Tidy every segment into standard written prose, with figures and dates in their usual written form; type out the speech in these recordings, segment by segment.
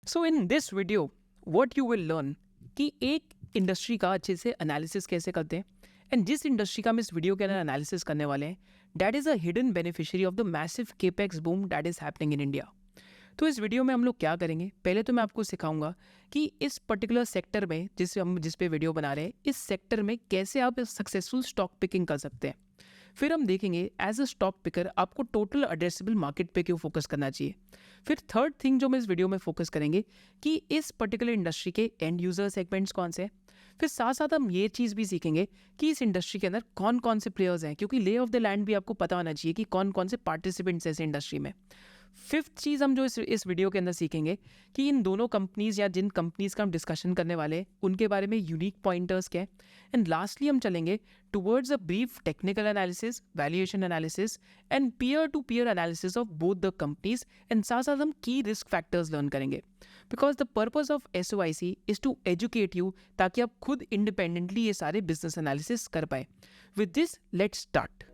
So in this video what you will learn कि एक industry का अच्छे से एनालिसिस कैसे करते हैं एंड जिस इंडस्ट्री का हम इस वीडियो के अंदर एनालिसिस करने वाले हैं that is a hidden beneficiary of the massive capex boom that is happening in India. तो इस वीडियो में हम लोग क्या करेंगे, पहले तो मैं आपको सिखाऊंगा कि इस पर्टिकुलर सेक्टर में जिस पे वीडियो बना रहे हैं इस सेक्टर में कैसे आप सक्सेसफुल स्टॉक पिकिंग कर सकते हैं। फिर हम देखेंगे एज अ स्टॉक पिकर आपको टोटल एड्रेसेबल मार्केट पे क्यों फोकस करना चाहिए। फिर थर्ड थिंग जो मैं इस वीडियो में फोकस करेंगे कि इस पर्टिकुलर इंडस्ट्री के एंड यूजर सेगमेंट्स कौन से हैं। फिर साथ साथ हम ये चीज़ भी सीखेंगे कि इस इंडस्ट्री के अंदर कौन कौन से प्लेयर्स हैं, क्योंकि ले ऑफ द लैंड भी आपको पता होना चाहिए कि कौन कौन से पार्टिसिपेंट्स हैं इस इंडस्ट्री में। फिफ्थ चीज़ हम जो इस वीडियो के अंदर सीखेंगे कि इन दोनों कंपनीज या जिन कंपनीज का हम डिस्कशन करने वाले हैं उनके बारे में यूनिक पॉइंटर्स क्या है। एंड लास्टली हम चलेंगे towards a brief technical analysis, valuation analysis and peer to peer analysis of both the companies. And साथ साथ हम की रिस्क फैक्टर्स लर्न करेंगे because the purpose of SOIC is to educate you ताकि आप खुद इंडिपेंडेंटली ये सारे बिजनेस एनालिसिस कर पाए। With this let's start.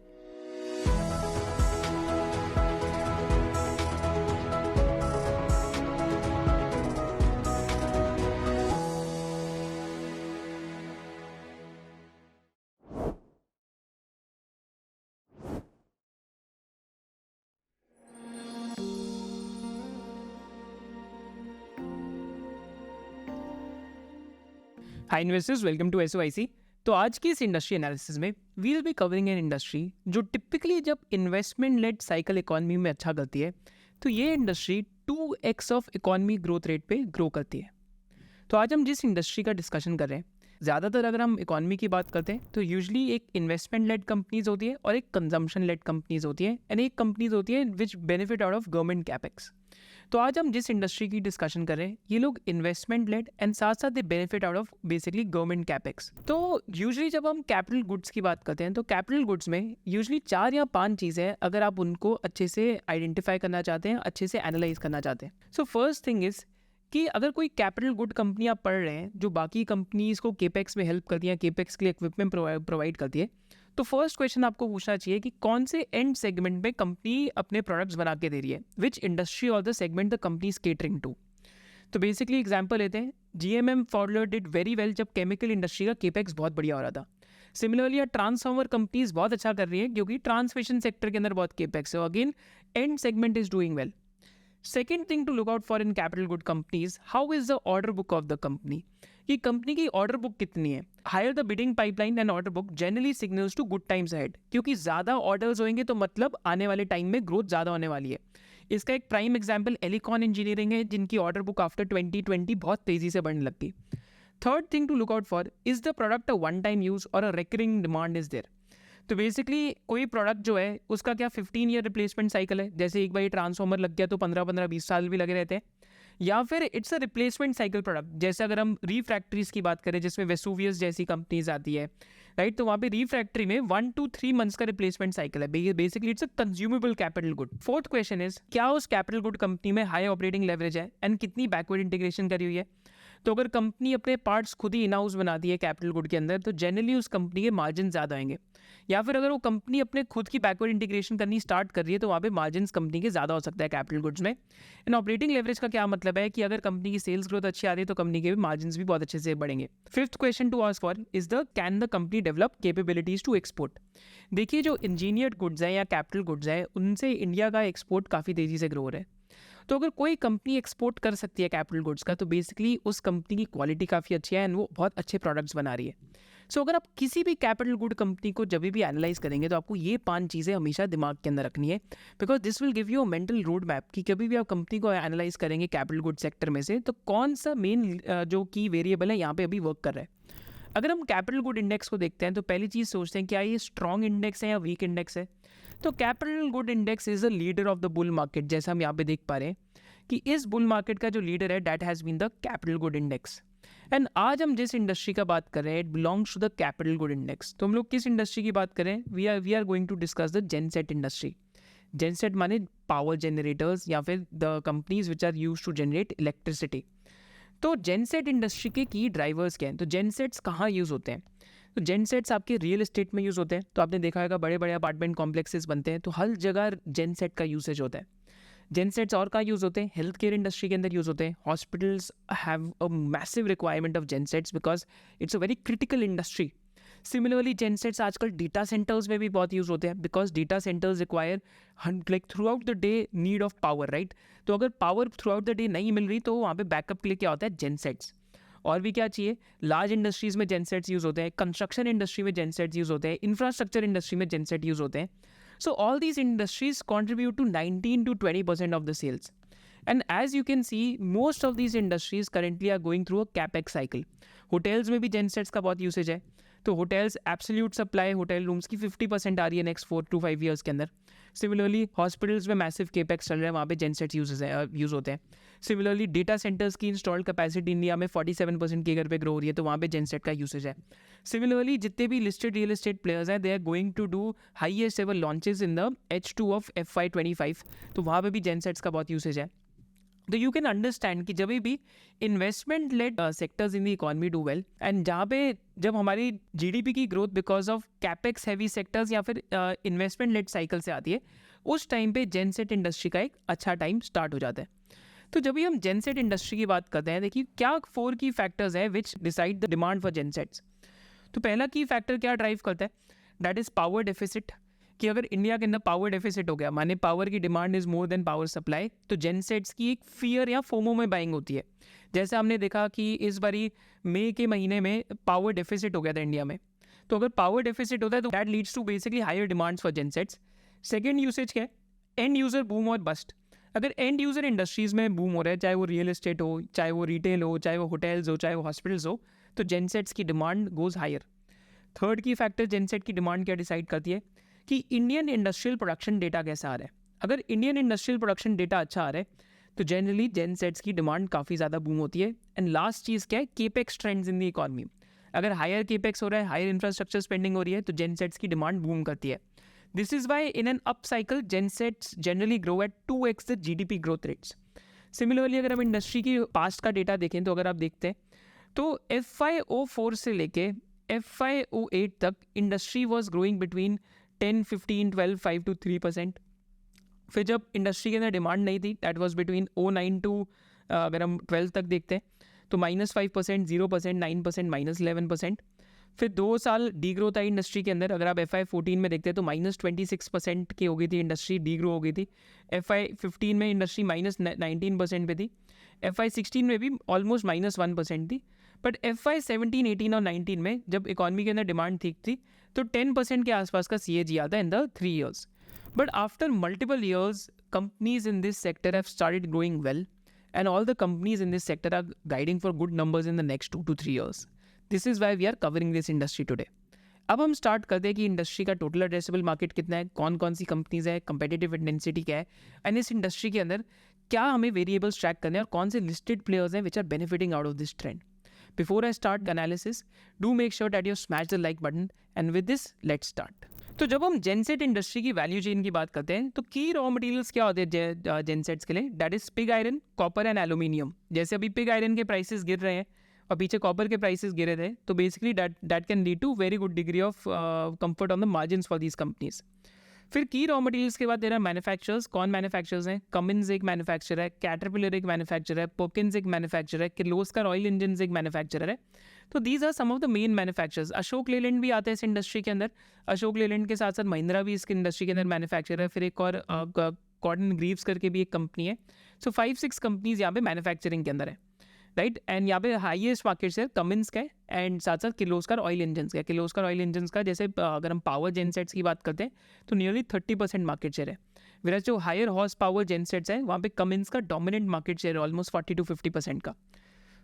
Hi investors, welcome to SOIC। तो आज की इस इंडस्ट्री एनालिसिस में we will be covering an industry जो टिपिकली जब इन्वेस्टमेंट लेड साइकिल इकोनॉमी में अच्छा करती है तो ये industry 2x of economy growth rate पे ग्रो करती है। तो आज हम जिस इंडस्ट्री का डिस्कशन कर रहे हैं, ज़्यादातर अगर हम इकोनॉमी की बात करते हैं तो यूजली एक इन्वेस्टमेंट लेड कंपनीज होती है और एक कंजम्पशन लेड कंपनीज होती है एंड एक कंपनीज होती है विच benefit out of government capex. तो आज हम जिस इंडस्ट्री की डिस्कशन कर रहे हैं ये लोग इन्वेस्टमेंट लेड एंड साथ साथ दे benefit out of basically government capex. तो यूजली जब हम कैपिटल गुड्स की बात करते हैं तो कैपिटल गुड्स में यूजली 4 या 5 चीज़ें अगर आप उनको अच्छे से आइडेंटिफाई करना चाहते हैं, अच्छे से एनालाइज करना चाहते हैं। सो फर्स्ट थिंग इज कि अगर कोई कैपिटल गुड कंपनी आप पढ़ रहे हैं जो बाकी कंपनीज को केपेक्स में हेल्प करती है, केपेक्स के लिए इक्विपमेंट प्रोवाइड करती है, तो फर्स्ट क्वेश्चन आपको पूछना चाहिए कि कौन से एंड सेगमेंट में कंपनी अपने प्रोडक्ट्स बना के दे रही है, विच इंडस्ट्री और the segment the company is catering to. तो बेसिकली एग्जांपल लेते हैं, GMM Pfaudler did very well जब केमिकल इंडस्ट्री का केपेक्स बहुत बढ़िया हो रहा था। सिमिलरली ट्रांसफार्मर कंपनीज बहुत अच्छा कर रही है क्योंकि ट्रांसमिशन सेक्टर के अंदर बहुत केपेक्स है, again and segment is doing well. Second thing to look out for in capital good companies, how is the order book of the company? कि कंपनी की ऑर्डर बुक कितनी है। Higher the bidding pipeline and order book generally signals to good times ahead, क्योंकि ज़्यादा orders होंगे तो मतलब आने वाले टाइम में ग्रोथ ज़्यादा होने वाली है। इसका एक प्राइम एग्जांपल एलिकॉन इंजीनियरिंग है जिनकी ऑर्डर बुक आफ्टर 2020 बहुत तेज़ी से बढ़ने लग गई। Third thing to look out for, is the product a one time use और a recurring demand is there. तो बेसिकली कोई प्रोडक्ट जो है उसका क्या 15 ईयर रिप्लेसमेंट साइकिल है, जैसे एक बार ये ट्रांसफॉर्मर लग गया तो 15-20 साल भी लगे रहते हैं, या फिर it's a replacement cycle product. जैसे अगर हम रिफ्रैक्टरीज की बात करें जिसमें वेसुवियस जैसी कंपनीज आती है, राइट, तो वहाँ पे रिफ्रैक्टरी में 1 to 3 मंथ्स का रिप्लेसमेंट साइकिल है। Basically it's a consumable capital good. Fourth question is, क्या उस कैपिटल गुड कंपनी में हाई ऑपरेटिंग लेवरेज है एंड कितनी बैकवर्ड इंटीग्रेशन करी हुई है। तो अगर कंपनी अपने पार्ट्स खुद ही इन हाउस बनाती है कैपिटल गुड के अंदर तो जनरली उस कंपनी के मार्जिन ज़्यादा आएंगे, या फिर अगर वो कंपनी अपने खुद की बैकवर्ड इंटीग्रेशन करनी स्टार्ट कर रही है तो वहाँ पे मार्जिन कंपनी के ज़्यादा हो सकता है कैपिटल गुड्स में। इन ऑपरेटिंग लेवरेज का क्या मतलब है कि अगर कंपनी की सेल्स ग्रोथ अच्छी आ रही है तो कंपनी के भी मार्जिन भी बहुत अच्छे से बढ़ेंगे। Fifth question to ask for is the can the company develop capabilities to export. देखिए जो इंजीनियर्ड गुड्स हैं या कैपिटल गुड्स हैं उनसे इंडिया का एक्सपोर्ट काफ़ी तेज़ी से ग्रो हो रहा है। तो अगर कोई कंपनी एक्सपोर्ट कर सकती है कैपिटल गुड्स का तो बेसिकली उस कंपनी की क्वालिटी काफ़ी अच्छी है एंड वो बहुत अच्छे प्रोडक्ट्स बना रही है। सो अगर आप किसी भी कैपिटल गुड कंपनी को जब भी एनालाइज करेंगे तो आपको ये 5 चीज़ें हमेशा दिमाग के अंदर रखनी है, because this will give you a mental road map कि कभी भी आप कंपनी को एनालाइज करेंगे कैपिटल गुड सेक्टर में से तो कौन सा मेन जो की वेरिएबल है यहाँ पे अभी वर्क कर रहा है। अगर हम कैपिटल गुड इंडेक्स को देखते हैं तो पहली चीज़ सोचते हैं क्या ये स्ट्रॉन्ग इंडेक्स है या वीक इंडेक्स है। तो capital good index is a leader of the bull market, जैसा हम यहाँ पे देख पा रहे हैं कि इस बुल मार्केट का जो लीडर है that has been the capital good index. And आज हम जिस इंडस्ट्री का बात कर रहे हैं it belongs to the capital good index. तो हम लोग किस इंडस्ट्री की बात करें, we are going to discuss the genset industry. Genset माने पावर जनरेटर्स या फिर the companies which are use to generate electricity. तो जेनसेट इंडस्ट्री के की ड्राइवर्स क्या हैं, तो जेनसेट्स कहाँ यूज़ होते हैं। तो जेनसेट्स आपके रियल एस्टेट में यूज़ होते हैं, तो आपने देखा होगा बड़े बड़े अपार्टमेंट कॉम्प्लेक्सेस बनते हैं तो हर जगह जेनसेट का यूसेज होता है। जेनसेट्स और कहाँ यूज़ होते हैं? हेल्थ केयर इंडस्ट्री के अंदर यूज़ होते हैं. Hospitals have a massive requirement of gensets because it's a very critical industry. Similarly gensets आजकल डेटा सेंटर्स में भी बहुत यूज़ होते हैं because data centres require like through out the day need of power, right? तो अगर power through out the day नहीं मिल रही तो वहाँ पे बैकअप के लिए क्या होता है? जेनसेट्स. और भी क्या चाहिए? लार्ज इंडस्ट्रीज में जेनसेट्स यूज़ होते हैं, कंस्ट्रक्शन इंडस्ट्री में जेनसेट्स यूज़ होते हैं, इंफ्रास्ट्रक्चर इंडस्ट्री में जेनसेट यूज़ होते हैं. So all these industries contribute to 19 to 20% of the sales. And as you can see, most of these industries currently are going through a capex cycle. Hotels में भी gensets का बहुत usage है. तो hotels absolute supply hotel rooms की 50% आ रही है next 4 to 5 years के अंदर. Similarly, hospitals में massive capex चल रहा है, वहाँ पे gensets यूज़ होते हैं. Similarly, data centers की installed capacity इंडिया में 47% के घर पे ग्रो हो रही है, तो वहाँ पे genset का यूसेज है. Similarly, जितने भी listed real estate players हैं, they are going to do highest ever launches in the H2 of FY25. तो वहाँ पे भी gensets का बहुत यूसेज है. तो यू कैन अंडरस्टैंड कि जब भी investment led sectors in the economy do well and जहाँ पे जब हमारी जीडीपी की growth because of capex heavy sectors या फिर इन्वेस्टमेंट लेड साइकिल से आती है, उस टाइम पे जेनसेट इंडस्ट्री का एक अच्छा टाइम स्टार्ट हो जाता है. तो जब भी हम जेनसेट इंडस्ट्री की बात करते हैं, देखिए क्या 4 की फैक्टर्स हैं which decide the demand for gensets. तो पहला की फैक्टर क्या ड्राइव करता है? That is power deficit. कि अगर इंडिया के अंदर पावर डेफिसिट हो गया, माने पावर की demand is more than power supply, तो जेनसेट्स की एक फियर या फोमो में बाइंग होती है. जैसे हमने देखा कि इस बारी मई के महीने में पावर डेफिसिट हो गया था इंडिया में. तो अगर पावर डेफिसिट होता है तो that leads to basically higher demands for gensets. Second usage क्या है? एंड यूज़र बूम और बस्ट. अगर एंड यूज़र इंडस्ट्रीज़ में बूम हो रहा है, चाहे वो रियल एस्टेट हो, चाहे वो रिटेल हो, चाहे वो होटल्स हो, चाहे वो हॉस्पिटल्स हो, तो जेनसेट्स की डिमांड गोज़ हायर. थर्ड की फैक्टर जेनसेट की डिमांड क्या डिसाइड करती है? कि इंडियन इंडस्ट्रियल प्रोडक्शन डेटा कैसा आ रहा है. अगर इंडियन इंडस्ट्रियल प्रोडक्शन डेटा अच्छा आ रहा है तो जनरली जेनसेट्स की डिमांड काफ़ी ज़्यादा बूम होती है. एंड लास्ट चीज़ क्या है? Capex trends in the economy. अगर हायर केपेक्स हो रहा है, हायर इंफ्रास्ट्रक्चर स्पेंडिंग हो रही है, तो जेनसेट्स की डिमांड बूम करती है. This is Y in an up cycle gensets generally grow at 2x the GDP growth rates. Similarly अगर हम इंडस्ट्री की पास्ट का डेटा देखें तो अगर आप देखते हैं तो FY04 से लेके FY08 तक industry was growing between 10, 15, 12, 5 to 3%. फिर जब इंडस्ट्री के अंदर डिमांड नहीं थी, दैट वाज बिटवीन 09 टू अगर हम 12 तक देखते हैं तो -5%, 0%, 9%, -11%. फिर 2 साल डी ग्रोथ आई इंडस्ट्री के अंदर. अगर आप FY14 में देखते हैं तो -26% की हो गई थी इंडस्ट्री, डी ग्रो हो गई थी. FY15 में इंडस्ट्री -19% पे थी. FY16 में भी ऑलमोस्ट -1% थी. बट FY17, 18 और 19 में जब इकॉनमी के अंदर डिमांड ठीक थी तो 10% के आसपास का CAGR आता है in the 3 years. But after multiple years, companies in this sector have started growing well, and all the companies in this sector are guiding for good numbers in the next 2 to 3 years. This is why we are covering this industry today. अब हम start करते हैं कि industry का total addressable market कितना है, कौन कौन सी कंपनीज है, कंपेटिटिव इंटेंसिटी क्या है, एंड इस इंडस्ट्री के अंदर क्या हमें वेरिएबल्स ट्रैक करने हैं और कौन से लिस्टेड प्लेयर्स हैं which are benefiting out of this trend. Before I start analysis, do make sure that you smash the like button, and with this, let's start. तो जब हम जेनसेट इंडस्ट्री की वैल्यू चेन की बात करते हैं तो की रॉ मटेरियल्स क्या होते हैं जेनसेट्स के लिए? That is pig iron, copper and aluminium. जैसे अभी पिग आयरन के प्राइसेस गिर रहे हैं और पीछे कॉपर के प्राइसेस गिरे थे, तो basically that can lead to very good degree of comfort on the margin for these companies. फिर की रॉ मटेरियल्स के बाद देरा मैन्युफैक्चरर्स. कौन मैन्युफैक्चरर्स हैं? कमिंस एक मैन्युफैक्चरर है, कैटरपिलर एक मैन्युफैक्चरर है, पर्किंस एक मैन्युफैक्चरर है, किर्लोस्कर ऑयल इंजन एक मैन्युफैक्चरर है. तो these are some of the main manufacturers. Ashok Leyland भी आते हैं इस इंडस्ट्री के अंदर. अशोक लेलैंड के साथ साथ महिंद्रा भी इस इंडस्ट्री के अंदर मैन्युफैक्चरर है. फिर एक और कॉटन ग्रीव्स करके भी एक कंपनी है. सो 5-6 कंपनीज यहाँ पे मैन्युफैक्चरिंग के अंदर है, राइट. एंड यहाँ पे हाईएस्ट मार्केट शेयर कमिंस का है एंड साथ साथ किर्लोस्कर ऑयल इंजन का. किर्लोस्कर ऑयल इंजन का जैसे अगर हम पावर जेनसेट्स की बात करते हैं तो नियरली 30% मार्केट शेयर है. विराज जो हायर हॉर्स पावर जेनसेट्स है वहाँ पे कमिंस का डोमिनेंट मार्केट शेयर है ऑलमोस्ट 40 to 50% का.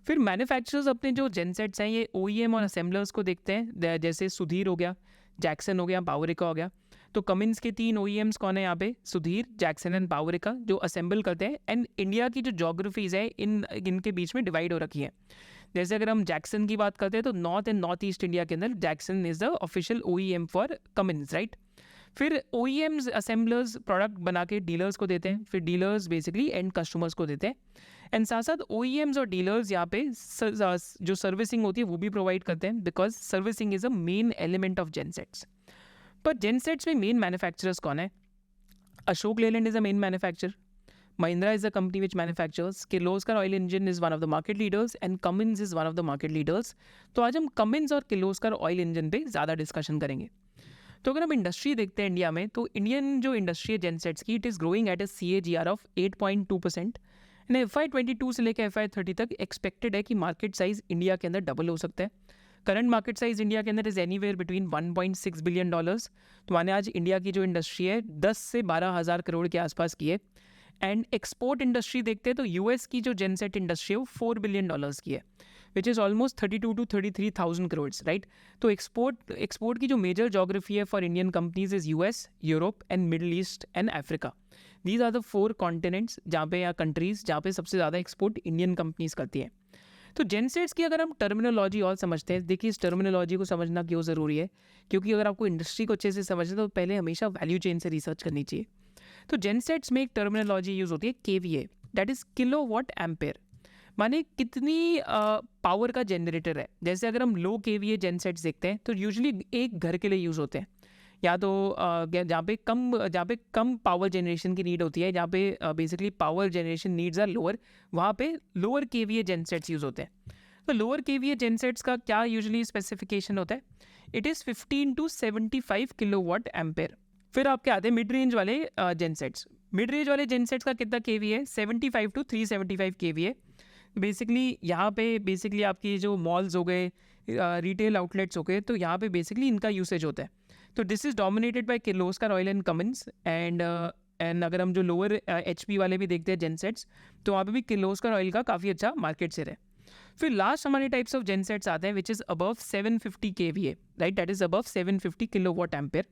फिर मैन्युफैक्चरर्स अपने जो जेनसेट्स हैं ये OEM और असेंबलर्स को देखते हैं. जैसे सुधीर हो गया, जैक्सन हो गया, पावरिका हो गया. तो कमिंस के 3 OEMs कौन है यहाँ पे? सुधीर, जैक्सन एंड पावरिका, जो असेंबल करते हैं. एंड इंडिया की जो जोग्राफीज़ है इनके बीच में डिवाइड हो रखी है. जैसे अगर हम जैक्सन की बात करते हैं तो north and north east India के अंदर Jackson is the official OEM for Cummins, right. फिर OEMs असेंबलर्स प्रोडक्ट बना के डीलर्स को देते हैं. फिर डीलर्स बेसिकली एंड कस्टमर्स को देते हैं. एंड साथ साथ OEMs और डीलर्स यहाँ पे जो सर्विसिंग होती है वो भी प्रोवाइड करते हैं, because servicing is a main element of gensets. पर जेनसेट्स में मेन मैन्युफैक्चरर्स कौन है? Ashok Leyland is a main manufacturer, Mahindra is a company which manufactures. Kirloskar Oil Engine is one of the market leaders and Cummins is one of the market leaders. तो आज हम Cummins और Kirloskar Oil Engine पे ज़्यादा discussion करेंगे. तो अगर हम इंडस्ट्री देखते हैं इंडिया में, तो इंडियन जो इंडस्ट्री है जेनसेट्स की, it is growing at a CAGR of 8.2%. And FY22 से लेकर FY30 तक एक्सपेक्टेड है कि मार्केट साइज इंडिया के अंदर डबल हो सकता है. करंट मार्केट साइज इंडिया के अंदर इज एनीवेयर बिटवीन $1.6 बिलियन. तो माने आज इंडिया की जो इंडस्ट्री है 10 से 12 हज़ार करोड़ के आसपास की है. एंड एक्सपोर्ट इंडस्ट्री देखते हैं तो US की जो जेनसेट इंडस्ट्री है वो $4 बिलियन की है, which is almost 32 to 33,000 crore, right. तो एक्सपोर्ट की जो मेजर जोग्राफी है for Indian companies is US, Europe and Middle East and Africa. These are the 4 continents जहाँ पे, या कंट्रीज जहाँ पे सबसे ज़्यादा एक्सपोर्ट इंडियन कंपनीज करती हैं. तो जेनसेट्स की अगर हम टर्मिनोलॉजी और समझते हैं, देखिए इस टर्मिनोलॉजी को समझना क्यों ज़रूरी है, क्योंकि अगर आपको इंडस्ट्री को अच्छे से समझना तो पहले हमेशा वैल्यू चेन से रिसर्च करनी चाहिए. तो जेनसेट्स में एक टर्मिनोलॉजी यूज़ होती है KVA, that is kilo watt ampere, माने कितनी पावर का जनरेटर है. जैसे अगर हम लो KVA जेनसेट्स देखते हैं तो यूजुअली एक घर के लिए यूज़ होते हैं, या तो जहाँ पे कम पावर जनरेशन की नीड होती है, जहाँ पे basically power generation needs are lower, वहाँ पे लोअर KVA जेनसेट्स यूज़ होते हैं. तो लोअर KVA जेनसेट्स का क्या यूजुअली स्पेसिफिकेशन होता है, it is 15 to 75 kilowatt ampere. फिर आपके आते हैं मिड रेंज वाले जेनसेट्स. मिड रेंज वाले जेनसेट्स का कितना KVA है, 75 to 375 KVA. बेसिकली यहाँ पे बेसिकली आपकी जो मॉल्स हो गए, रिटेल आउटलेट्स हो गए, तो यहाँ पे बेसिकली इनका यूसेज होता है. तो this is dominated by Kirloskar oil and Cummins. And अगर हम जो लोअर HP वाले भी देखते हैं जेनसेट्स, तो वहाँ पे भी किर्लोस्कर ऑयल का काफ़ी अच्छा मार्केट शेयर है. फिर लास्ट हमारे टाइप्स ऑफ जेनसेट्स आते हैं which is above 750 KVA, right, that is above 750 kilowatt ampere,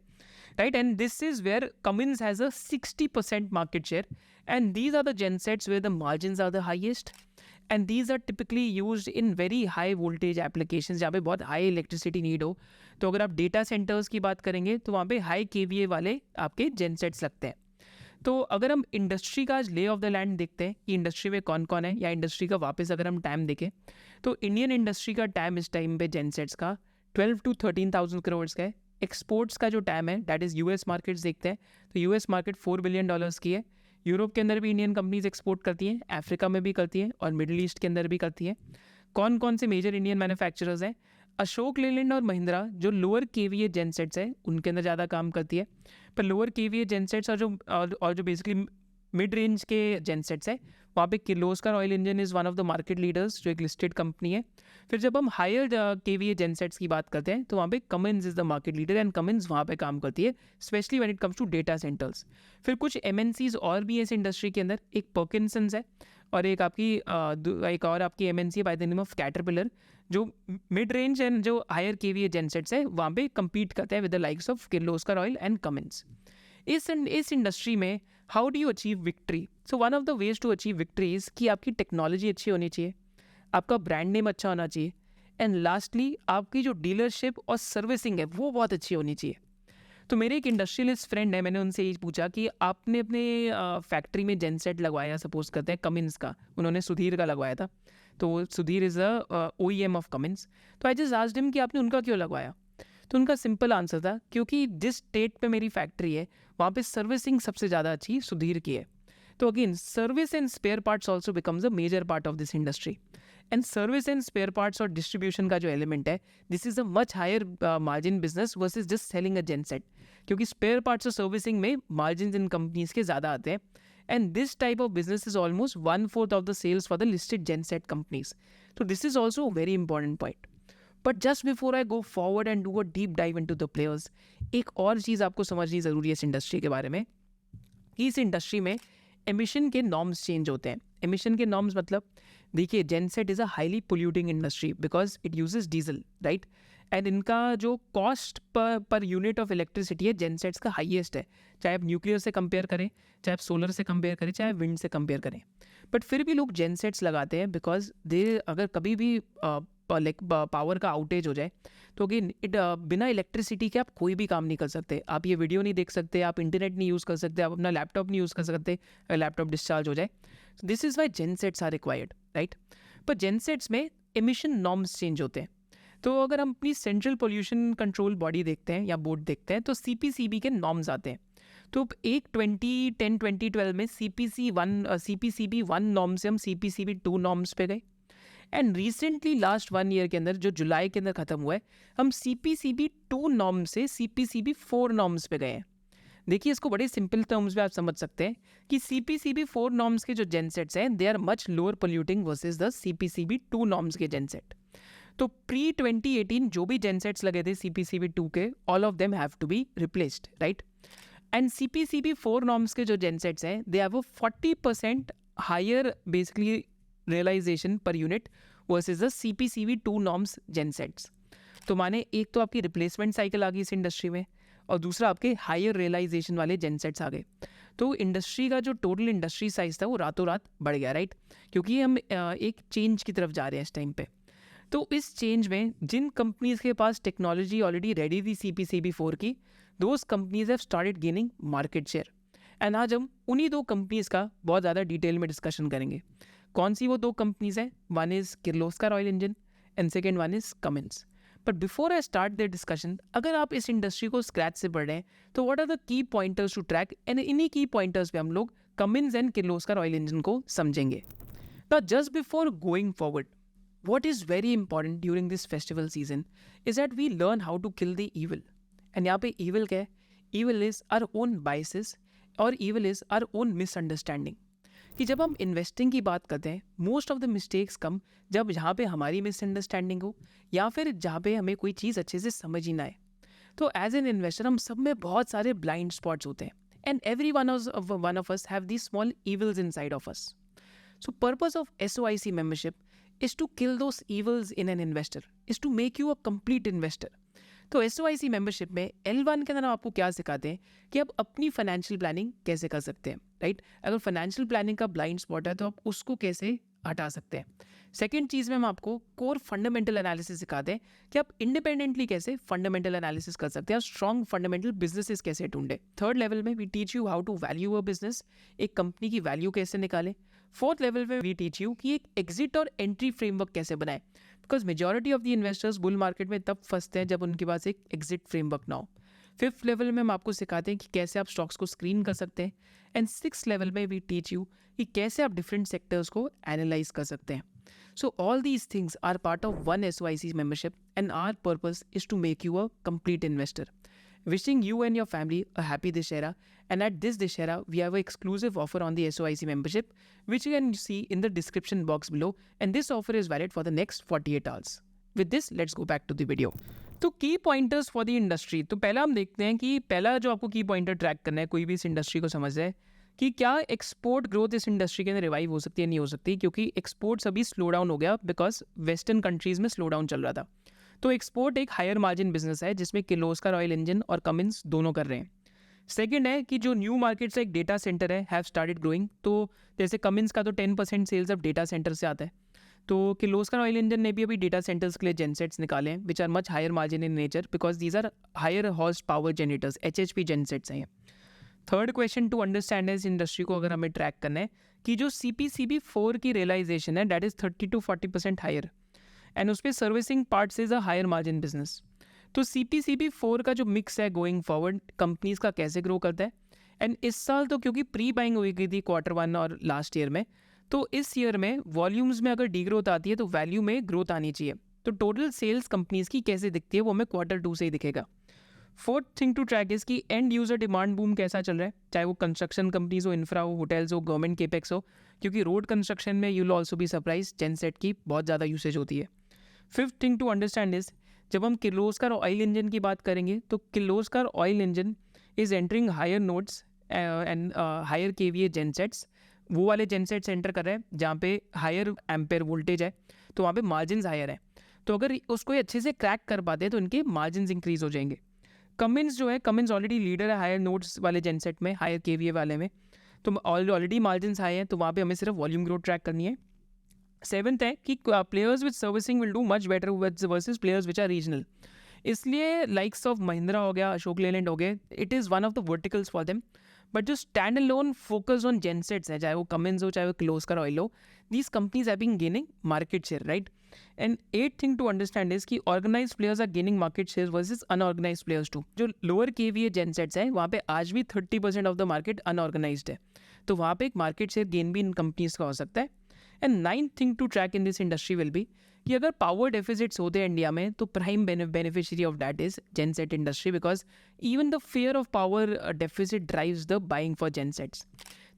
right, and this is where Cummins has a 60% market share, and these are the gensets where the margins are the highest, and these are typically used in very high voltage applications जहाँ पे बहुत high electricity need हो. तो अगर आप data centers की बात करेंगे तो वहाँ पे high KVA वाले आपके gensets लगते हैं. तो अगर हम इंडस्ट्री का आज ले ऑफ द लैंड देखते हैं कि इंडस्ट्री में कौन कौन है, या इंडस्ट्री का वापस अगर हम टाइम देखें, तो इंडियन इंडस्ट्री का टाइम इस टाइम पे जेनसेट्स का 12 to 13,000 करोड़ का है. एक्सपोर्ट्स का जो टाइम है दैट इज़ US मार्केट्स देखते हैं, तो US मार्केट $4 बिलियन की है. यूरोप के अंदर भी इंडियन कंपनीज एक्सपोर्ट करती हैं, अफ्रीका में भी करती हैं, और मिडिल ईस्ट के अंदर भी करती हैं. कौन कौन से मेजर इंडियन मैन्युफैक्चरर्स हैं, अशोक लेलैंड और महिंद्रा जो लोअर KVA जेनसेट्स है उनके अंदर ज़्यादा काम करती है. पर लोअर KVA जेनसेट्स और जो बेसिकली मिड रेंज के जेनसेट्स है, वहाँ पे Kirloskar oil engine is one of the market leaders जो एक लिस्टेड कंपनी है. फिर जब हम हायर KVA जेनसेट्स की बात करते हैं तो वहाँ पे Cummins is the market leader, and Cummins वहाँ पे काम करती है specially when it comes to data centres. फिर कुछ MNCs और भी इस इंडस्ट्री के अंदर, एक पर्किंसंस है, और एक और आपकी MNC by the name of Caterpillar, जो मिड रेंज एंड जो हायर KVA जेनसेट्स है वहाँ पे कम्पीट करते हैं with the likes of Kirloskar oil and Cummins. इस इंडस्ट्री में how do you achieve victory? So one of the ways to achieve victory is कि आपकी टेक्नोलॉजी अच्छी होनी चाहिए, आपका ब्रांड नेम अच्छा होना चाहिए, एंड लास्टली आपकी जो डीलरशिप और सर्विसिंग है वो बहुत अच्छी होनी चाहिए. तो मेरे एक इंडस्ट्रियलिस्ट फ्रेंड है, मैंने उनसे ये पूछा कि आपने अपने फैक्ट्री में जेनसेट लगवाया, सपोज करते हैं कमिंस का, उन्होंने सुधीर का लगवाया था, तो Sudhir is a OEM of Cummins. तो आई जस्ट आस्क्ड हिम कि आपने उनका क्यों लगवाया? तो उनका सिंपल आंसर था, क्योंकि जिस स्टेट पे मेरी फैक्ट्री है वहाँ पे सर्विसिंग सबसे ज़्यादा अच्छी सुधीर की है. तो again service and spare parts also becomes a major part of this industry. And service and spare parts और डिस्ट्रीब्यूशन का जो एलिमेंट है, this is a much higher margin business versus just selling a genset, क्योंकि spare parts और servicing में margin इन companies के ज़्यादा आते हैं. And this type of business is almost 1/4 of the sales for the listed genset companies. तो this is also a very important point. But just before I go forward and do a deep dive into the players, एक और चीज़ आपको समझनी ज़रूरी है इस industry के बारे में, कि इस इंडस्ट्री में एमिशन के नॉर्म्स चेंज होते हैं. एमिशन के नॉर्म्स मतलब, देखिए genset is a highly polluting industry because it uses diesel, right, and इनका जो cost per unit of electricity है जेनसेट्स का हाईएस्ट है, चाहे आप न्यूक्लियर से कंपेयर करें, चाहे आप सोलर से कंपेयर करें, चाहे विंड से कंपेयर करें. बट फिर भी लोग जेनसेट्स लगाते हैं बिकॉज दे, अगर कभी भी पावर का आउटेज हो जाए तो बिना इलेक्ट्रिसिटी के आप कोई भी काम नहीं कर सकते. आप ये वीडियो नहीं देख सकते, आप इंटरनेट नहीं यूज़ कर सकते, आप अपना लैपटॉप नहीं यूज़ कर सकते, लैपटॉप डिस्चार्ज हो जाए. This is why gensets are required, right. पर जेनसेट्स में एमिशन नॉर्म्स चेंज होते हैं. तो अगर हम अपनी सेंट्रल पोल्यूशन कंट्रोल बॉडी देखते हैं या बोर्ड देखते हैं तो CPCB के नॉर्म्स आते हैं. तो एक 2012 में CPCB 1 नॉर्म से हम CPCB 2 नॉर्म्स पे गए, एंड रिसेंटली लास्ट 1 ईयर के अंदर जो जुलाई के अंदर खत्म हुआ है, हम CPCB 2 नॉर्म से CPCB 4 नॉर्म्स पे गए हैं। देखिए, इसको बड़े सिंपल टर्म्स में आप समझ सकते हैं कि CPCB 4 नॉर्म्स के जो जेनसेट्स हैं they are much lower polluting versus the CPCB 2 norms के जेनसेट। तो प्री 2018 जो भी जेनसेट्स लगे थे CPCB 2 के, all of them have to be replaced, right. And CPCB 4 norms के जो जेनसेट्स हैं they have a 40% higher basically realisation per unit versus the CPCB 2 norms gensets. तो माने एक तो आपकी रिप्लेसमेंट साइकिल आ गई इस इंडस्ट्री में, और दूसरा आपके हायर रियलाइजेशन वाले जेनसेट्स आ गए। तो इंडस्ट्री का जो टोटल इंडस्ट्री साइज था वो रातों रात बढ़ गया, राइट, क्योंकि हम एक चेंज की तरफ जा रहे हैं इस टाइम पे। तो इस चेंज में जिन कंपनीज के पास टेक्नोलॉजी ऑलरेडी रेडी थी CPCB 4 की, those companies have started gaining market share. And आज हम उन्हीं दो कंपनीज का बहुत ज़्यादा डिटेल में डिस्कशन करेंगे। कौन सी वो दो कंपनीज हैं? One is Kirloskar oil engine and second one is Cummins. But before I start the discussion, अगर आप इस इंडस्ट्री को स्क्रैच से पढ़ रहे हैं तो what are the key pointers to track, and इन्हीं की पॉइंटर्स पे हम लोग Cummins and Kirloskar oil engine को समझेंगे। तो just before going forward, what is very important during this festival season is that we learn how to kill the evil. And यहाँ पे evil क्या है? Evil is our own biases और evil is our own misunderstanding. कि जब हम investing की बात करते हैं, मोस्ट ऑफ द मिस्टेक्स कम जब जहाँ पे हमारी मिसअंडरस्टैंडिंग हो या फिर जहाँ पे हमें कोई चीज़ अच्छे से समझ ही ना आए। तो एज एन इन्वेस्टर हम सब में बहुत सारे ब्लाइंड स्पॉट्स होते हैं, and every one of us have these small evils inside of us. So purpose of SOIC membership is to kill those evils in an investor, is to make you a complete investor. तो SOIC membership में L1 के अंदर आपको क्या सिखाते हैं कि आप अपनी फाइनेंशियल प्लानिंग कैसे कर सकते हैं, राइट। अगर फाइनेंशियल प्लानिंग का ब्लाइंड स्पॉट है तो आप उसको कैसे हटा सकते हैं। सेकेंड चीज़ में हम आपको कोर फंडामेंटल एनालिसिस सिखाते हैं कि आप इंडिपेंडेंटली कैसे फंडामेंटल एनालिसिस कर सकते हैं और स्ट्रॉन्ग फंडामेंटल बिजनेसेस कैसे ढूंढे। थर्ड लेवल में we teach you how to value a business, एक कंपनी की वैल्यू कैसे निकालें। फोर्थ लेवल में वी टीच यू कि एक एग्जिट और एंट्री फ्रेमवर्क कैसे बनाए, because majority of the investors bull market में तब फंसते हैं जब उनके पास एक एग्जिट फ्रेमवर्क ना हो। फिफ्थ लेवल में हम आपको सिखाते हैं कि कैसे आप स्टॉक्स को स्क्रीन कर सकते हैं, एंड सिक्स लेवल में वी टीच यू कि कैसे आप डिफरेंट सेक्टर्स को एनालाइज कर सकते हैं। So all these things are part of one SOIC membership, and our purpose is to make you a complete investor. Wishing you and your family a happy Dussehra, and at this Dussehra we have an exclusive offer on the SOIC membership which you can see in the description box below, and this offer is valid for the next 48 hours. With this, let's go back to the video. तो की pointers for the industry, तो पहला हम देखते हैं कि पहला जो आपको की पॉइंटर ट्रैक करना है कोई भी इस इंडस्ट्री को समझ जाए कि क्या एक्सपोर्ट ग्रोथ इस इंडस्ट्री के अंदर रिवाइव हो सकती है, नहीं हो सकती, क्योंकि एक्सपोर्ट्स अभी स्लो डाउन हो गया बिकॉज वेस्टर्न कंट्रीज़ में स्लो डाउन चल रहा था। तो एक्सपोर्ट एक हायर मार्जिन बिजनेस है जिसमें किर्लोस्कर ऑयल इंजन और कमिंस दोनों कर रहे हैं। सेकेंड है कि जो न्यू मार्केट्स एक डेटा सेंटर है हैव स्टार्टेड ग्रोइंग, तो जैसे कमिंस का तो 10% सेल्स अब डेटा सेंटर से आता है, तो किर्लोस्कर ऑयल इंजन ने भी अभी डेटा सेंटर्स के लिए जेनसेट्स निकाले हैं which are much higher margin in nature because these are higher horse power generators, HHP gensets हैं। थर्ड क्वेश्चन टू अंडरस्टैंड इस इंडस्ट्री को अगर हमें ट्रैक करना है कि जो CPCB 4 की रियलाइजेशन है that is 30 to 40% higher, and उस पर servicing parts is a higher margin business. तो CPCB 4 का जो मिक्स है गोइंग फॉरवर्ड कंपनीज का कैसे ग्रो करता है, एंड इस साल तो क्योंकि प्री बाइंग हुई गई थी Q1 और लास्ट ईयर में, तो इस ईयर में वॉल्यूम्स में अगर डी ग्रोथ आती है तो वैल्यू में ग्रोथ आनी चाहिए। तो टोटल सेल्स कंपनीज की कैसे दिखती है वो हमें Q2 से ही दिखेगा। Fourth thing to track is कि एंड यूजर डिमांड बूम कैसा चल रहा है, चाहे वो कंस्ट्रक्शन कंपनीज हो, इंफ्रा हो, होटल्स हो, गवर्नमेंट केपेक्स हो, क्योंकि रोड कंस्ट्रक्शन में you will also be surprise genset की बहुत ज़्यादा यूसेज होती है। Fifth thing to understand is जब हम किर्लोस्कर ऑयल इंजन की बात करेंगे तो Kirloskar oil engine is entering higher nodes and higher KVA gensets, वो वाले जेनसेट्स एंटर कर रहे हैं जहाँ पे हायर एम्पेयर वोल्टेज है, तो वहाँ पे मार्जिन हायर है। तो अगर उसको अच्छे से क्रैक कर पाते हैं तो इनके मार्जिन इंक्रीज हो जाएंगे। कमिंस जो है, कमिंस ऑलरेडी लीडर है हायर नोड्स वाले जेनसेट में, हायर KVA वाले में, तो ऑलरेडी मार्जिन हाई है, तो वहाँ पे हमें सिर्फ वॉल्यूम ग्रोथ ट्रैक करनी है। सेवन्थ है कि players with servicing will do much better versus players which are regional, इसलिए लाइक्स ऑफ महिंद्रा हो गया, अशोक लेलैंड हो गए, it is one of the verticals for them, but जो stand alone focus on gensets है, चाहे वो कमिंस हो चाहे वो किर्लोस्कर ऑयल हो, these companies have been gaining market share, right. And eighth thing to understand is कि organised players are gaining market share versus unorganised players too. जो lower KVA gensets है वहाँ पे आज भी 30% ऑफ द मार्केट अनऑर्गेनाइज्ड है, तो वहाँ पे एक मार्केट शेयर गेन भी इन कंपनीज का हो सकता है. And ninth thing to track in this industry will be कि अगर पावर डेफिसिट्स होते हैं इंडिया में तो prime beneficiary of that is genset industry, because even the fear of power deficit drives the buying for gensets.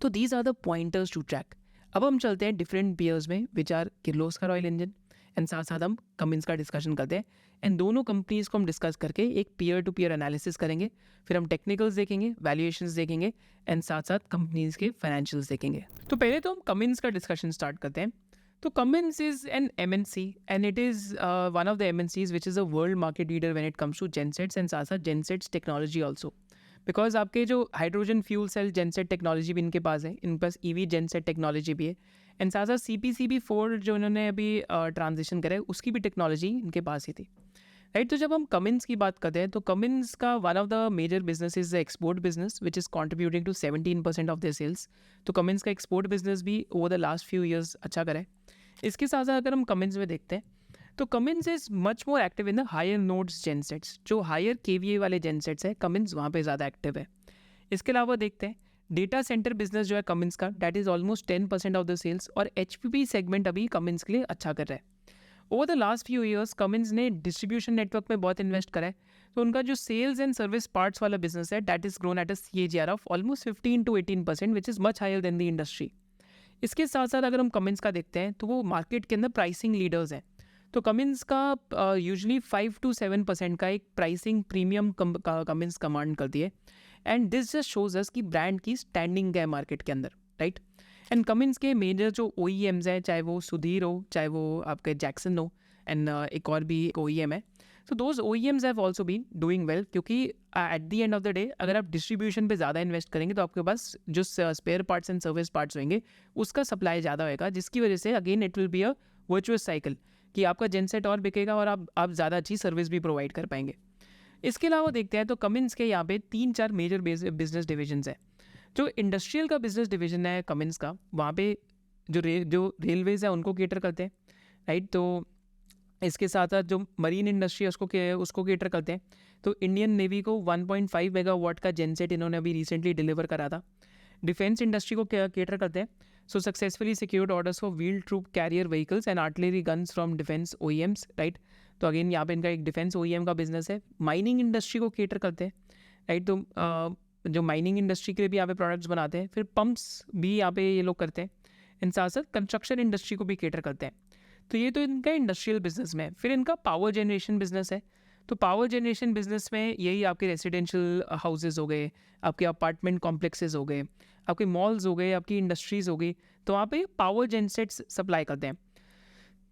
तो these are the pointers to track. अब हम चलते हैं डिफरेंट पेयर्स में which are Kirloskar oil engine and साथ साथ हम Cummins का डिस्कशन करते हैं. एंड दोनों कंपनीज को हम डिस्कस करके एक पीयर टू पीयर एनालिसिस करेंगे, फिर हम टेक्निकल्स देखेंगे, वैल्यूएशंस देखेंगे एंड साथ साथ कंपनीज के फाइनेंशियल्स देखेंगे. तो पहले तो हम कमिंस का डिस्कशन स्टार्ट करते हैं. तो Cummins is an MNC and it is one of the MNCs which is a world market leader when it comes to gensets and साथ साथ gensets technology also. Because आपके जो hydrogen fuel cell genset technology भी इनके पास है, इनके पास EV genset technology भी है एंड साथ साथ CPCB4 जो इन्होंने अभी ट्रांजिशन करा है उसकी भी टेक्नोलॉजी इनके पास ही थी, राइट. तो जब हम Cummins की बात करते हैं तो Cummins का one of the major business is the export business which is contributing to 17% of their sales. तो Cummins का एक्सपोर्ट बिजनेस भी over the last few years अच्छा करा है. इसके साथ साथ अगर हम Cummins में देखते हैं तो Cummins is much more active in the higher nodes gensets. जो हायर केवीए वाले जेनसेट्स है Cummins वहाँ पे ज़्यादा एक्टिव है. इसके अलावा देखते हैं डेटा सेंटर बिजनेस जो है Cummins का, that is almost 10% of the sales और HPP सेगमेंट अभी Cummins के लिए अच्छा कर रहा है. Over the last few years Cummins ने डिस्ट्रीब्यूशन नेटवर्क में बहुत इन्वेस्ट करा है, तो उनका जो सेल्स एंड सर्विस पार्ट्स वाला बिजनेस है that is grown at a CAGR of almost 15 to 18% which is much higher than the industry. इसके साथ साथ अगर हम Cummins का देखते हैं तो वो मार्केट के अंदर प्राइसिंग लीडर्स हैं. तो Cummins का यूजुअली 5 to 7% का एक प्राइसिंग प्रीमियम Cummins कमांड करती है and this just shows us कि ब्रांड की स्टैंडिंग है मार्केट के अंदर, राइट. एंड Cummins के मेजर जो OEMs हैं, चाहे वो सुधीर हो चाहे वो आपके जैक्सन हो एंड एक और भी OEM है, so those OEMs have also been doing well क्योंकि at the end of the day अगर आप डिस्ट्रीब्यूशन पे ज़्यादा इन्वेस्ट करेंगे तो आपके पास जो spare parts and service parts होंगे उसका सप्लाई ज़्यादा होएगा, जिसकी वजह से again it will be a virtuous cycle कि आपका जेनसेट और बिकेगा और आप ज़्यादा अच्छी सर्विस भी प्रोवाइड कर पाएंगे. इसके अलावा देखते हैं तो Cummins के यहाँ पे 3-4 मेजर बिजनेस डिविजन्स हैं. जो इंडस्ट्रियल का बिजनेस डिवीजन है Cummins का, वहाँ पे जो रेलवेज़ है उनको केटर करते हैं, राइट. तो इसके साथ साथ जो मरीन इंडस्ट्री है उसको केटर करते हैं. तो इंडियन नेवी को 1.5 मेगावाट का जेनसेट इन्होंने अभी रिसेंटली डिलीवर करा था. डिफेंस इंडस्ट्री को केटर करते हैं. So successfully secured orders for wheel troop carrier vehicles and artillery guns from defence OEMs, right. तो अगेन यहाँ पे इनका एक डिफेंस OEM का बिजनेस है. माइनिंग इंडस्ट्री को केटर करते हैं, राइट. तो जो माइनिंग इंडस्ट्री के लिए भी यहाँ पे प्रोडक्ट्स बनाते हैं. फिर पंप्स भी यहाँ पे ये लोग करते हैं एंड साथ साथ कंस्ट्रक्शन इंडस्ट्री को भी केटर करते हैं. तो ये तो इनका इंडस्ट्रियल बिजनेस में है. फिर इनका पावर जनरेशन बिजनेस है. तो पावर जनरेशन बिजनेस में यही आपके रेजिडेंशियल हाउसेज हो गए, आपके अपार्टमेंट कॉम्प्लेक्सेस हो गए, आपके मॉल्स हो गए, आपकी इंडस्ट्रीज़ हो गई, तो वहाँ पे पावर जेनसेट्स सप्लाई करते हैं.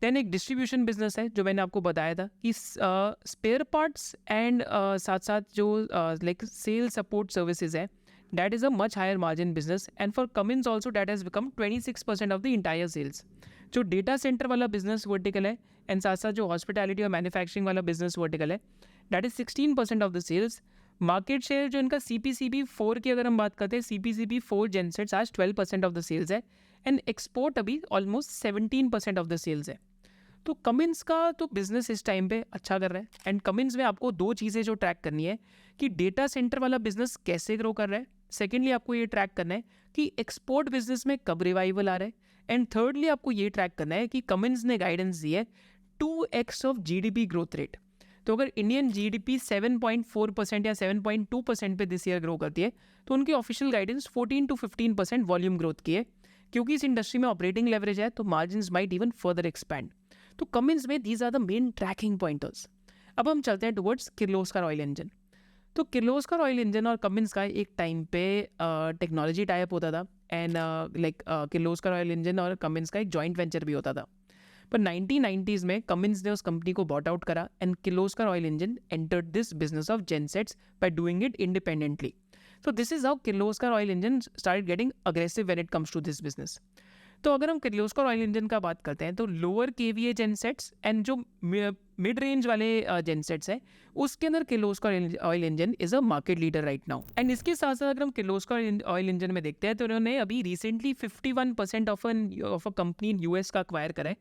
देन एक डिस्ट्रीब्यूशन बिजनेस है जो मैंने आपको बताया था कि स्पेयर पार्ट्स एंड साथ साथ जो लाइक सेल सपोर्ट सर्विसेज है that is a much higher margin business and for Cummins also that has become 26% of the entire sales. जो डेटा सेंटर वाला बिजनेस वर्टिकल है एंड साथ साथ जो हॉस्पिटैलिटी और मैन्युफैक्चरिंग वाला बिजनेस वर्टिकल है that is 16% of the sales. Market share जो इनका CPCB4 की अगर हम बात करते हैं, CPCB4 जेनसेट्स आज 12% ऑफ द सेल्स है एंड एक्सपोर्ट अभी ऑलमोस्ट 17% ऑफ द सेल्स है. तो Cummins का तो बिजनेस इस टाइम पे अच्छा कर रहा है एंड Cummins में आपको दो चीज़ें जो ट्रैक करनी है कि डेटा सेंटर वाला बिजनेस कैसे ग्रो कर रहा है, सेकेंडली आपको ये ट्रैक करना है कि एक्सपोर्ट बिजनेस में कब रिवाइवल आ रहा है, एंड थर्डली आपको ये ट्रैक करना है कि Cummins ने गाइडेंस दी है 2x of GDP growth rate. तो अगर इंडियन GDP 7.4% या 7.2% पे दिस ईयर ग्रो करती है तो उनकी official guidance 14 to 15% volume growth की है. क्योंकि इस इंडस्ट्री में ऑपरेटिंग लेवरेज है तो margins might even further expand. तो Cummins में these are the main tracking pointers. अब हम चलते हैं टुवर्ड्स किर्लोस्कर ऑयल इंजन. तो किर्लोस्कर ऑयल इंजन और Cummins का एक टाइम पे टेक्नोलॉजी टाइप होता था and like Kirloskar oil engine और Cummins का एक जॉइंट वेंचर भी होता था. पर 1990s में Cummins ने उस कंपनी को बॉट आउट करा and Kirloskar oil engine entered this business of gensets by doing it independently. So this is how Kirloskar Oil Engine started getting aggressive when it comes to this business. तो अगर हम Kirloskar oil engine का बात करते हैं तो lower KVA gensets and जो mid range वाले जेनसेट्स हैं उसके अंदर Kirloskar oil engine is a market leader right now. And इसके साथ साथ अगर हम किर्लोस्कर ऑयल इंजन में देखते हैं तो उन्होंने अभी recently 51% of a company in US का अक्वायर करा है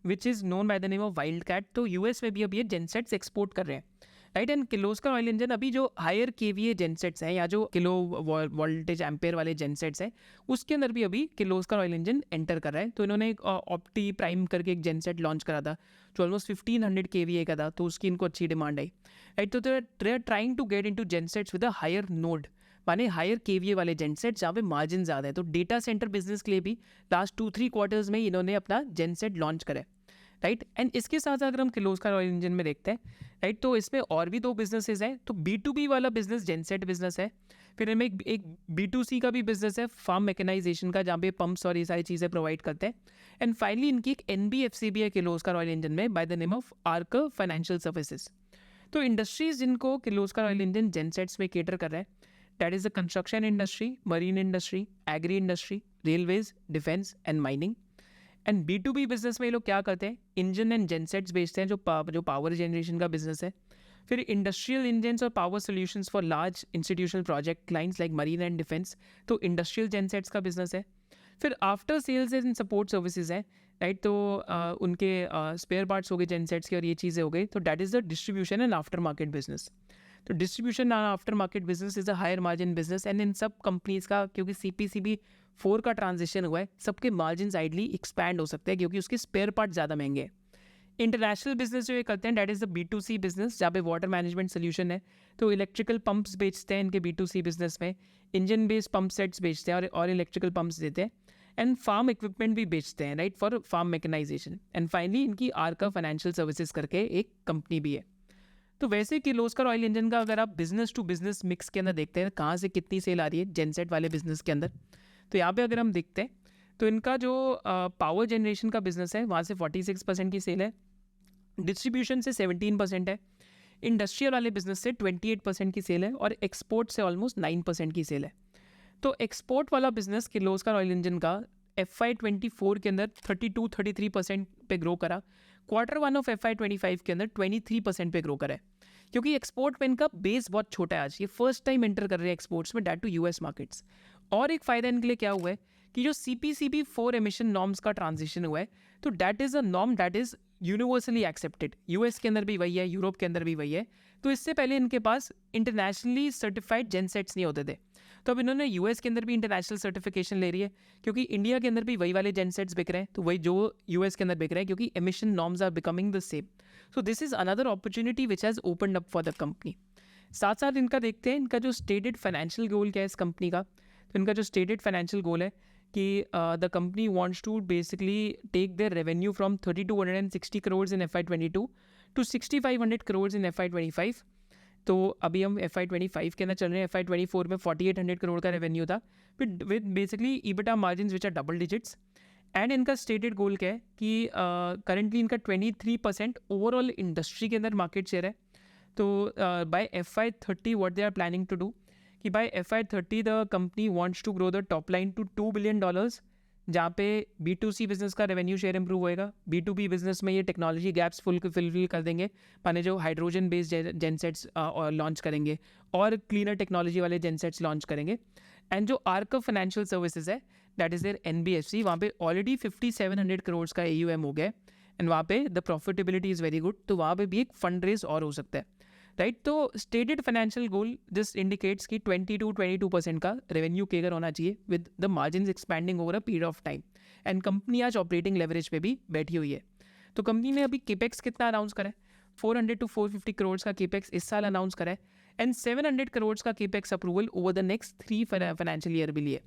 which is known by the name of Wild Cat. तो यूएस में भी अभी ये जेनसेट्स एक्सपोर्ट कर रहे हैं right. And Kirloskar oil engine अभी जो हायर केवीए जेनसेट्स हैं या जो किलो वोल्टेज एम्पेयर वाले जेनसेट्स हैं उसके अंदर भी अभी किर्लोस्कर ऑयल इंजन एंटर कर रहा है। तो इन्होंने एक ऑप्टी प्राइम करके एक जेनसेट लॉन्च करा था जो ऑलमोस्ट 1500 केवीए का था, तो उसकी इनको अच्छी डिमांड आई राइट। तो they are trying to get into gensets with a higher node, माने हायर केवीए वाले जेनसेट जहाँ पे मार्जिन ज़्यादा है। तो डेटा सेंटर बिजनेस के लिए भी लास्ट 2-3 क्वार्टर्स में इन्होंने अपना जेनसेट लॉन्च करा है राइट। एंड इसके साथ अगर हम किर्लोस्कर ऑयल इंजन में देखते हैं राइट तो इसमें और भी 2 बिजनेसेस हैं। तो B2B वाला बिजनेस जेनसेट बिजनेस है, फिर इनमें एक B2C का भी बिजनेस है फार्म मैकेनाइजेशन का, जहाँ पे पंप्स और ये सारी चीज़ें प्रोवाइड करते हैं। एंड फाइनली इनकी एक NBFC भी है किर्लोस्कर ऑयल इंजन में by the name of Arka financial services. तो इंडस्ट्रीज जिनको किर्लोस्कर ऑयल इंजन जेनसेट्स में केटर कर रहा है that is the construction industry, marine industry, agri industry, railways, defence and mining. And B2B business में ये लोग क्या करते हैं, इंजन एंड जेनसेट्स बेचते हैं जो पावर जनरेशन का बिजनेस है। फिर इंडस्ट्रियल इंजन्स और power solutions for large institutional project clients like marine and defence, तो इंडस्ट्रियल जेनसेट्स का बिजनेस है। फिर after sales and support services हैं राइट। तो उनके स्पेयर पार्ट्स हो गए जेनसेट्स के और ये चीज़ें हो गई, तो that is the distribution and after market business. तो distribution and after market business is a higher margin business. And in सब कंपनीज़ का क्योंकि CPCB 4 का ट्रांजिशन हुआ है, सबके मार्जिन आइडली एक्सपैंड हो सकते हैं क्योंकि उसके स्पेयर पार्ट ज़्यादा महंगे हैं। इंटरनेशनल बिजनेस जो ये करते हैं that is the B2C business, जहाँ पे वाटर मैनेजमेंट सोल्यूशन है। तो इलेक्ट्रिकल पंप्स बेचते हैं इनके B2C बिजनेस में, इंजन बेस्ड पंप सेट्स बेचते हैं और इलेक्ट्रिकल पंप्स देते हैं। एंड फार्म इक्विपमेंट भी बेचते हैं right for farm mechanisation. And finally इनकी आर्का फाइनेंशियल सर्विसेज करके एक कंपनी भी है। तो वैसे किर्लोस्कर ऑयल इंजन का अगर आप बिजनेस टू बिजनेस मिक्स के अंदर देखते हैं कहाँ से कितनी सेल आ रही है जेनसेट वाले बिजनेस के अंदर, तो यहाँ पे अगर हम देखते हैं तो इनका जो पावर जनरेशन का बिजनेस है वहाँ से 46% की सेल है, डिस्ट्रीब्यूशन से 17% है, इंडस्ट्रियल वाले बिजनेस से 28% की सेल है और एक्सपोर्ट से ऑलमोस्ट 9% की सेल है। तो एक्सपोर्ट वाला बिजनेस किर्लोस्कर ऑयल इंजन का FY24 के अंदर 32-33% पे ग्रो करा, Q1 ऑफ FY25 के अंदर 23% पे ग्रो करा है क्योंकि एक्सपोर्ट में इनका बेस बहुत छोटा है। आज ये फर्स्ट टाइम एंटर कर रहे हैं एक्सपोर्ट्स में, डैट टू US मार्केट्स। और एक फ़ायदा इनके लिए क्या हुआ है कि जो CPCB 4 एमिशन नॉर्म्स का ट्रांजिशन हुआ है, तो that is a norm that is universally accepted. US के अंदर भी वही है, यूरोप के अंदर भी वही है। तो इससे पहले इनके पास इंटरनेशनली सर्टिफाइड जेनसेट्स नहीं होते थे, तो अब इन्होंने US के अंदर भी इंटरनेशनल सर्टिफिकेशन ले रही है क्योंकि इंडिया के अंदर भी वही वाले जेनसेट्स बिक रहे हैं, तो वही जो US के अंदर बिक रहे हैं क्योंकि emission norms are becoming the same. So this is another opportunity which has opened up for the company. साथ साथ इनका देखते हैं इनका जो स्टेटेड फाइनेंशियल गोल क्या है इस कंपनी का। तो इनका जो स्टेटेड फाइनेंशियल गोल है कि the company wants to basically take their revenue from 3260 crore in FY22 to 6500 crore in FY25। तो अभी हम FY25 के अंदर चल रहे हैं, FY24 में 4800 करोड़ का रेवेन्यू था with basically EBITDA margins which are double digits. And इनका स्टेटेड गोल क्या है कि करंटली इनका 23% ओवरऑल इंडस्ट्री के अंदर मार्केट शेयर है। तो by FY30 what they are planning to do कि by FY30 the company wants to grow the top line to $2 billion, जहाँ पे B2C बिजनेस का रेवेन्यू शेयर इंप्रूव होएगा। B2B बिजनेस में ये टेक्नोलॉजी गैप्स फुलफिल कर देंगे, माने जो हाइड्रोजन बेस्ड जेनसेट्स लॉन्च करेंगे और क्लीनर टेक्नोलॉजी वाले जेनसेट्स लॉन्च करेंगे। एंड जो आर्क फाइनेंशियल सर्विसेज है दैट इज़ देयर NBFC, वहाँ पे ऑलरेडी 5700 करोड़ का AUM हो गया है एंड वहाँ पे the profitability is very good, तो वहाँ पे भी एक फंड रेज और हो सकता है राइट। तो stated financial goal this indicates कि 22% का रेवेन्यू केगर होना चाहिए with the margin expanding over a period of time. And company आज ऑपरेटिंग लेवरेज पे भी बैठी हुई है। तो कंपनी ने अभी केपेक्स कितना अनाउंस करा है, 400 to 450 करोड़ का केपेक्स इस साल अनाउंस करा है एंड 700 करोड़ का capex approval over the next 3 financial year भी लिए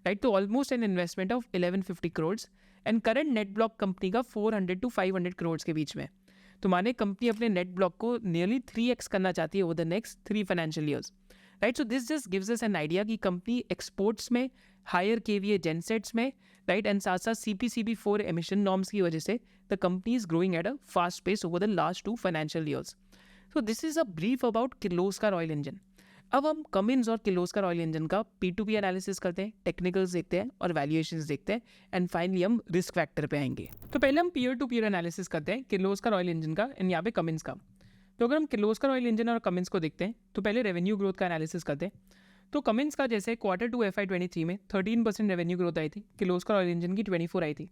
राइट। तो almost an investment of 1150 crore and current net block company का 400 to 500 करोड़ के बीच में। तो माने कंपनी अपने नेट ब्लॉक को नियरली 3x करना चाहती है over the next 3 financial years right. So this just gives us an idea कि कंपनी एक्सपोर्ट्स में, हायर KVA जेनसेट्स में राइट एंड साथ साथ CPCB 4 एमिशन नॉर्म्स की वजह से the company is growing at a fast pace over the last 2 financial years. So this is a brief about Kirloskar oil engine. अब हम Cummins और किर्लोस्कर ऑयल इंजन का P2P एनालिसिस करते हैं, टेक्निकल्स देखते हैं और वैल्यूएशंस देखते हैं एंड फाइनली हम रिस्क फैक्टर पे आएंगे। तो पहले हम पीयर टू पीयर एनालिसिस करते हैं किर्लोस्कर ऑयल इंजन का एंड यहाँ पे कमिंस का। तो अगर हम किर्लोस्कर ऑयल इंजन और कमिंस को देखते हैं तो पहले रेवेन्यू ग्रोथ का एनालिसिस करते हैं। तो कमिंस का जैसे Q2 FY23 में 13% रेवेन्यू ग्रोथ आई थी, किर्लोस्कर ऑयल इंजन की 24 आई थी।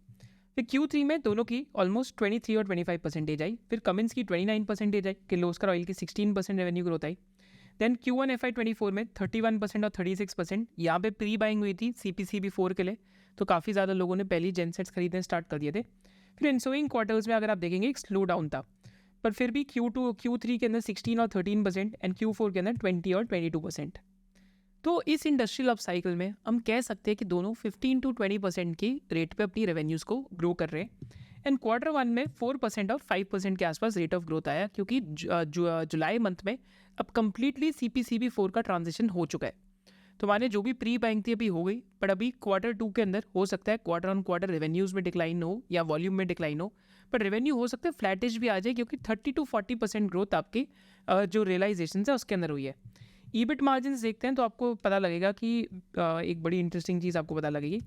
फिर Q3 में दोनों की ऑलमोस्ट 23 और 25% आई। फिर कमिंस की 29% आई, किर्लोस्कर ऑयल की 16% रेवेन्यू ग्रोथ आई। देन Q1 FY24 में 31% और 36%, यहाँ पे प्री बाइंग हुई थी CPCB4 के लिए, तो काफ़ी ज़्यादा लोगों ने पहली जेनसेट्स खरीदने स्टार्ट कर दिए थे। फिर इंसोइंग क्वार्टर्स में अगर आप देखेंगे एक स्लो डाउन था, पर फिर भी Q3 के अंदर 16 और 13% एंड Q4 के अंदर 20 और 22%। तो इस इंडस्ट्रियल अप साइकिल में हम कह सकते हैं कि दोनों 15 to 20% की रेट पे अपनी रेवेन्यूज़ को ग्रो कर रहे हैं एंड Q1 में 4% और 5% के आसपास रेट ऑफ ग्रोथ आया, क्योंकि जुलाई मंथ में अब कम्प्लीटली CPCB4 का ट्रांजिशन हो चुका है। तो माने जो भी प्री बाइंग थी अभी हो गई, बट अभी Q2 के अंदर हो सकता है क्वार्टर ऑन क्वार्टर रेवेन्यूज़ में डिक्लाइन हो या वॉल्यूम में डिक्लाइन हो, पर रेवेन्यू हो सकता है फ्लैटिश भी आ जाए, क्योंकि 30 to 40% ग्रोथ आपकी जो रियलाइजेशन है उसके अंदर हुई है। ईबिट मार्जिन देखते हैं तो आपको पता लगेगा कि एक बड़ी इंटरेस्टिंग चीज़ आपको पता लगेगी,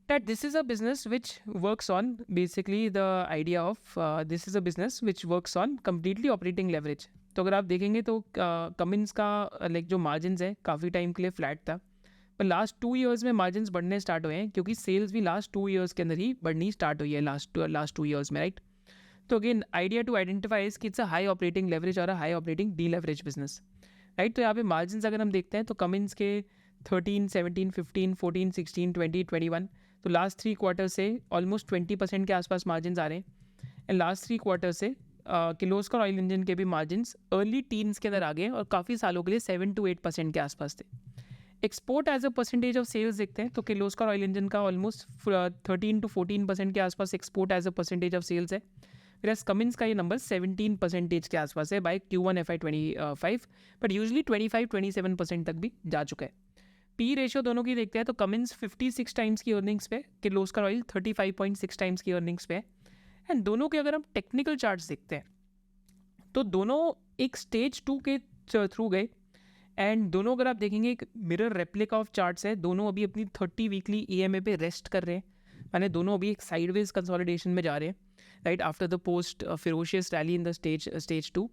that this is a business which works on basically the idea of this is a business which works on completely operating leverage। तो अगर आप देखेंगे तो कमिंस का लाइक जो मार्जिन्स है काफ़ी टाइम के लिए फ्लैट था, पर लास्ट 2 ईयर्स में मार्जिन्स बढ़ने स्टार्ट हुए हैं, क्योंकि सेल्स भी लास्ट 2 ईयर्स के अंदर ही बढ़नी स्टार्ट हुई है लास्ट 2 ईयर्स में, राइट। तो again idea to identify is कि it's a high operating leverage और a high operating deleverage business, right. तो यहाँ पे मार्जिन्स अगर हम देखते हैं तो कमिंस के 13, 17, 15, 14, 16, 20, 21, तो लास्ट 3 क्वार्टर से ऑलमोस्ट 20% के आसपास मार्जिन्स आ रहे हैं एंड लास्ट 3 क्वार्टर से किर्लोस्कर ऑयल इंजन के भी मार्जिन्स अर्ली टीन्स के अंदर आ गए और काफ़ी सालों के लिए 7 to 8% के आसपास थे। Export as a percentage of sales देखते हैं तो किर्लोस्कर ऑयल इंजन का ऑलमोस्ट 13 to 14% के आसपास export as a percentage of sales है, वैसे कमिंस का ये नंबर 17% के आसपास है bye Q1 FY25, but usually 25-27% तक भी जा चुका है। पी रेशियो दोनों की देखते हैं तो कमिंस 56 टाइम्स की अर्निंग्स पे, किर्लोस्कर ऑयल 35.6 टाइम्स की अर्निंग्स पे है एंड दोनों के अगर हम टेक्निकल चार्ट्स देखते हैं तो दोनों एक स्टेज 2 के थ्रू गए एंड दोनों अगर आप देखेंगे एक मिरर रेप्लिका ऑफ चार्ट्स है, दोनों अभी अपनी 30 वीकली EMA पे रेस्ट कर रहे हैं, माने दोनों अभी एक साइडवेज कंसोलिडेशन में जा रहे हैं, right, after the post ferocious rally in the stage 2।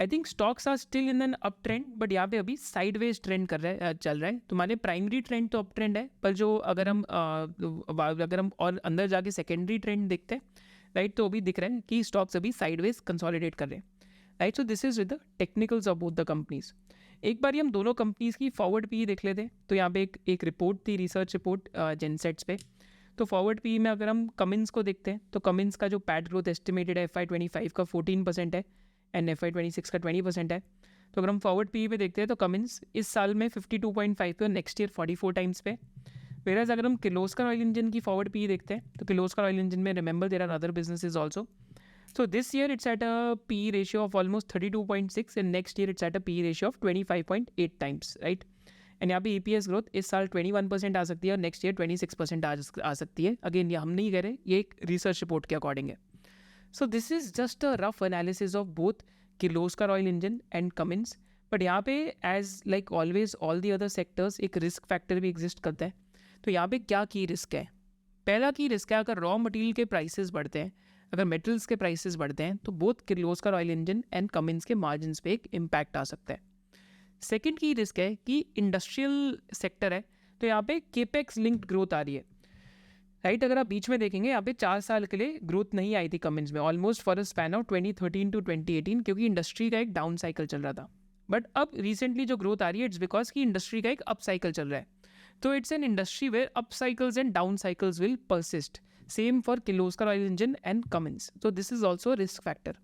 I think stocks are still in an up trend, but यहाँ पे अभी साइडवेज ट्रेंड चल रहा है। तो माने प्राइमरी ट्रेंड तो अप ट्रेंड है, पर जो अगर हम और अंदर जाके सेकेंडरी ट्रेंड देखते हैं, राइट, तो अभी दिख रहा है कि स्टॉक्स अभी साइडवेज कंसोलिडेट कर रहे हैं, right. So this is with the technicals of both the companies. एक बार हम दोनों कंपनीज की फॉरवर्ड पी देख लेते हैं। तो यहाँ पे एक रिपोर्ट थी, रिसर्च रिपोर्ट जेनसेट्स पे। तो फॉरवर्ड पी में अगर हम कमिंस को देखते हैं तो कमिंस का जो पैट ग्रोथ एस्टिमेटेड है FY25 का 14% है एंड FY26 का 20% है। तो अगर हम फॉरवर्ड पी पे देखते हैं तो कमिंस इस साल में 52.5 पे और नेक्स्ट ईयर 44 टाइम्स पे। वेराज अगर हम किर्लोस्कर ऑयल इंजन की फॉरवर्ड पी देखते हैं तो किर्लोस्कर ऑयल इंजन में remember there are other businesses also. So this year it's at a PE ratio of almost 32.6 and next year it's at a PE ratio of 25.8 times, right? And यहाँ पे EPS growth इस साल 21% आ सकती है और next year 26% आ सकती है। Again ये हम नहीं कह रहे, ये एक रिसर्च रिपोर्ट के अकॉर्डिंग है। So this is just a rough analysis of both Kirloskar oil engine and Cummins, but यहाँ पे as like always all the other sectors एक रिस्क फैक्टर भी एग्जिस्ट करता है। तो यहाँ पे क्या की रिस्क है? पहला की रिस्क है, अगर रॉ मटेरियल के प्राइसेस बढ़ते हैं, अगर मेटल्स के प्राइसेस बढ़ते हैं तो both Kirloskar oil engine and Cummins के मार्जिन्स पे एक इम्पैक्ट आ सकता है। सेकंड की रिस्क है कि इंडस्ट्रियल सेक्टर है तो यहाँ पे केपेक्स लिंक्ड ग्रोथ आ रही है, राइट। अगर आप बीच में देखेंगे यहाँ पे 4 साल के लिए ग्रोथ नहीं आई थी कमिंस में, almost for a span of 2013 to 2018, क्योंकि इंडस्ट्री का एक डाउन साइकिल चल रहा था। बट अब रिसेंटली जो ग्रोथ आ रही है इट्स बिकॉज की इंडस्ट्री का एक अप साइकिल चल रहा है। तो it's an industry where up cycles and down cycles will persist, same for Kirloskar oil engine and Cummins. तो this is also risk factor.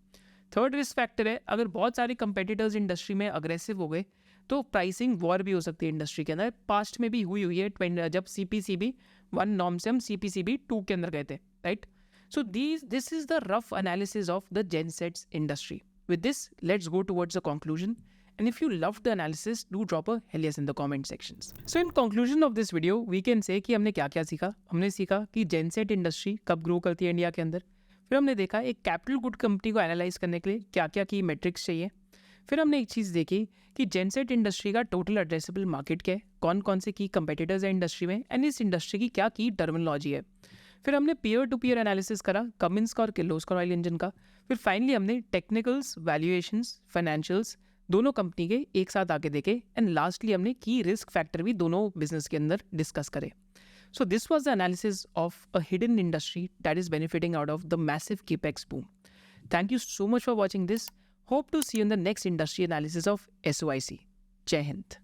Third risk factor है, अगर बहुत सारे कंपेटिटर्स इंडस्ट्री में अग्रेसिव हो गए तो प्राइसिंग वॉर भी हो सकती है इंडस्ट्री के अंदर। पास्ट में भी हुई है जब CPCB1 नॉर्म से हम CPCB2 के अंदर गए थे, right. So this is the rough analysis of the gensets industry. With this let's go towards the conclusion, and if you loved the analysis, do drop a hell yes in the comment sections. So in conclusion of this video, we can say कि हमने क्या क्या सीखा। हमने सीखा कि genset industry कब grow करती है इंडिया के अंदर। फिर हमने देखा एक कैपिटल गुड कंपनी को एनालाइज करने के लिए क्या क्या की मेट्रिक्स चाहिए। फिर हमने एक चीज़ देखी कि जेनसेट इंडस्ट्री का टोटल एड्रेसेबल मार्केट क्या है, कौन कौन से की कंपेटिटर्स हैं इंडस्ट्री में, एंड इस इंडस्ट्री की क्या की टर्मिनोलॉजी है। फिर हमने पीयर टू पीयर एनालिसिस करा कमिंस का और किर्लोस्कर ऑयल इंजन का। फिर फाइनली हमने टेक्निकल्स, वैल्यूएशंस, फाइनेंशियल्स दोनों कंपनी के एक साथ आके देखे, एंड लास्टली हमने की रिस्क फैक्टर भी दोनों बिजनेस के अंदर डिस्कस करे। So this was the analysis of a hidden industry that is benefiting out of the massive capex boom. Thank you so much for watching this. Hope to see you in the next industry analysis of SOIC. Jai Hind.